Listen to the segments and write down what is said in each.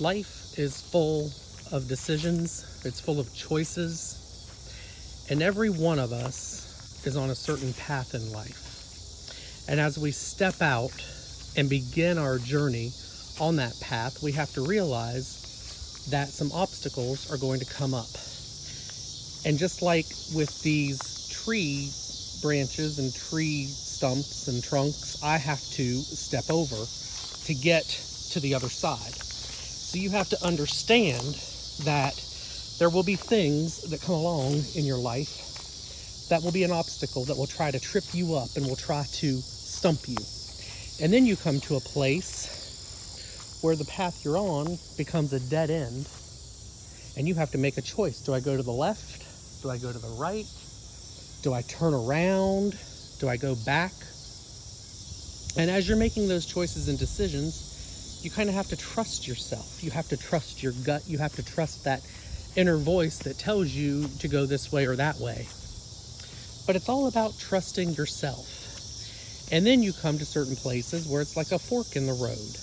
Life is full of decisions, it's full of choices, and every one of us is on a certain path in life. And as we step out and begin our journey on that path, we have to realize that some obstacles are going to come up. And just like with these tree branches and tree stumps and trunks, I have to step over to get to the other side. So you have to understand that there will be things that come along in your life that will be an obstacle that will try to trip you up and will try to stump you. And then you come to a place where the path you're on becomes a dead end, and you have to make a choice. Do I go to the left? Do I go to the right? Do I turn around? Do I go back? And as you're making those choices and decisions, you kind of have to trust yourself. You have to trust your gut. You have to trust that inner voice that tells you to go this way or that way. But it's all about trusting yourself. And then you come to certain places where it's like a fork in the road.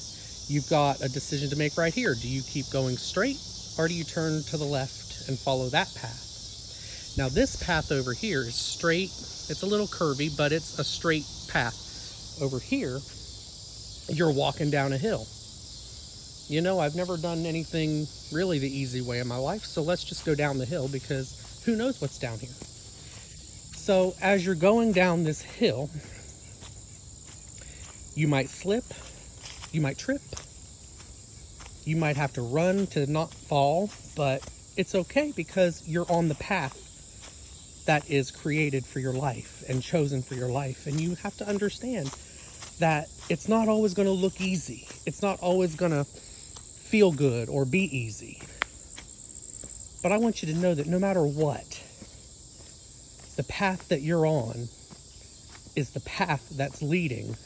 You've got a decision to make right here. Do you keep going straight, or do you turn to the left and follow that path? Now this path over here is straight. It's a little curvy, but it's a straight path. Over here, you're walking down a hill. You know, I've never done anything really the easy way in my life, so let's just go down the hill because who knows what's down here. So as you're going down this hill, you might slip, you might trip, you might have to run to not fall, but it's okay because you're on the path that is created for your life and chosen for your life. And you have to understand that it's not always going to look easy. It's not always going to feel good or be easy. But I want you to know that no matter what, the path that you're on is the path that's leading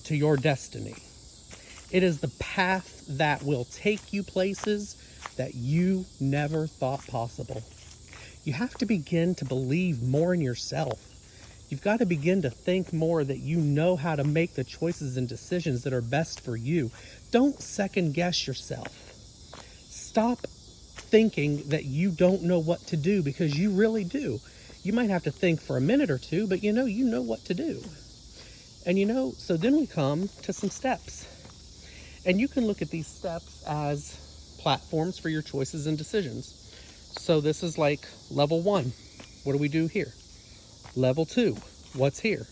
to your destiny. It is the path that will take you places that you never thought possible. You have to begin to believe more in yourself. You've got to begin to think more that you know how to make the choices and decisions that are best for you. Don't second guess yourself. Stop thinking that you don't know what to do, because you really do. You might have to think for a minute or two, but you know what to do. And so then we come to some steps. And you can look at these steps as platforms for your choices and decisions. So this is like level 1. What do we do here? Level 2, what's here?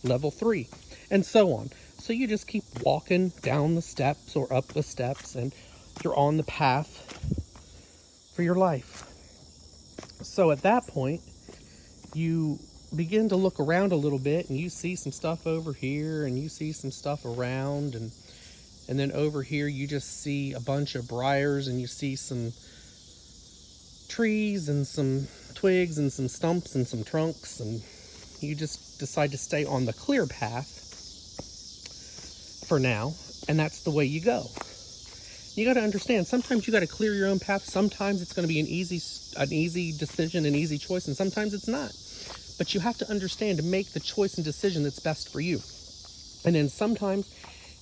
Level 3, and so on. So you just keep walking down the steps or up the steps, and you're on the path for your life. So at that point, you begin to look around a little bit, and you see some stuff over here, and you see some stuff around, and then over here you just see a bunch of briars, and you see some trees and some twigs and some stumps and some trunks, and you just decide to stay on the clear path for now, and that's the way you go. You got to understand, sometimes you got to clear your own path. Sometimes it's going to be an easy decision, an easy choice, and sometimes it's not. But you have to understand to make the choice and decision that's best for you. And then sometimes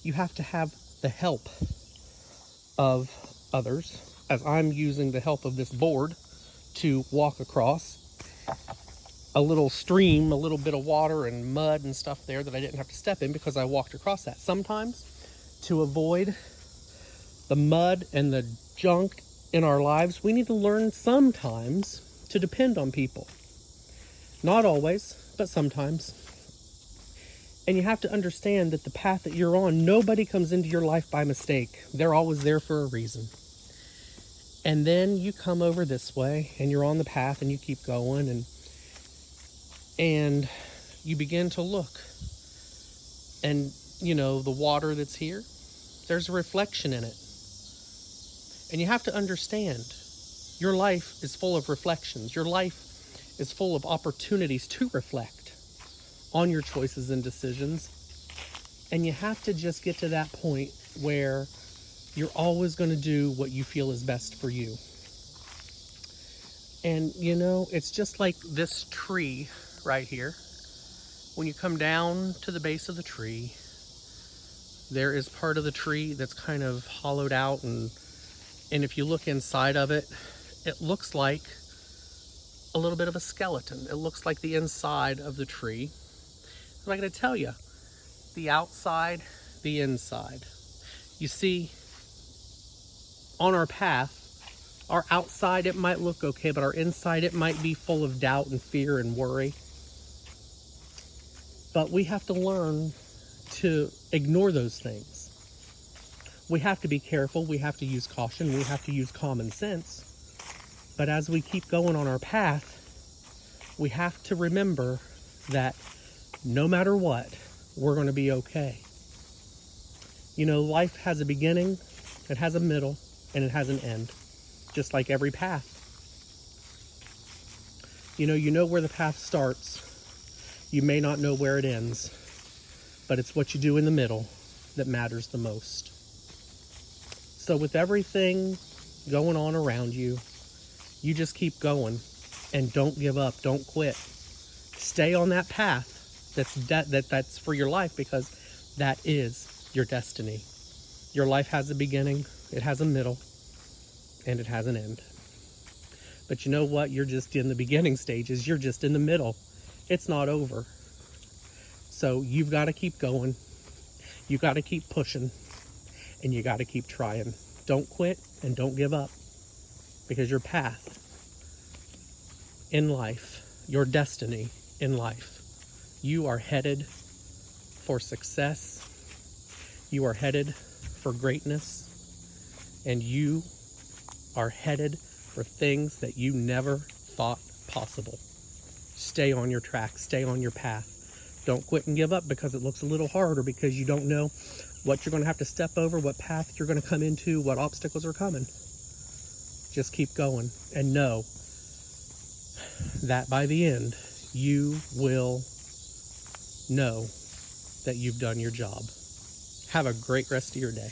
you have to have the help of others, as I'm using the help of this board to walk across a little stream, a little bit of water and mud and stuff there that I didn't have to step in because I walked across that. Sometimes, to avoid the mud and the junk in our lives, we need to learn sometimes to depend on people. Not always, but sometimes. And you have to understand that the path that you're on, nobody comes into your life by mistake. They're always there for a reason. And then you come over this way, and you're on the path, and you keep going, and you begin to look. And, the water that's here, there's a reflection in it. And you have to understand, your life is full of reflections. Your life is full of opportunities to reflect on your choices and decisions. And you have to just get to that point where you're always going to do what you feel is best for you. And, it's just like this tree right here. When you come down to the base of the tree, there is part of the tree that's kind of hollowed out and And if you look inside of it, it looks like a little bit of a skeleton. It looks like the inside of the tree. I'm going to tell you, the outside, the inside. You see, on our path, our outside, it might look okay, but our inside, it might be full of doubt and fear and worry. But we have to learn to ignore those things. We have to be careful. We have to use caution. We have to use common sense. But as we keep going on our path, we have to remember that no matter what, we're going to be okay. You know, life has a beginning, it has a middle, and it has an end, just like every path. You know where the path starts. You may not know where it ends, but it's what you do in the middle that matters the most. So with everything going on around you, you just keep going and don't give up. Don't quit. Stay on that path that's for your life, because that is your destiny. Your life has a beginning, it has a middle, and it has an end. But you know what? You're just in the beginning stages. You're just in the middle. It's not over. So you've got to keep going. You got to keep pushing, and you got to keep trying. Don't quit and don't give up, because your path in life, your destiny in life, you are headed for success. You are headed for greatness, and you are headed for things that you never thought possible. Stay on your track, stay on your path. Don't quit and give up because it looks a little hard, or because you don't know what you're going to have to step over, what path you're going to come into, what obstacles are coming. Just keep going and know that by the end, you will know that you've done your job. Have a great rest of your day.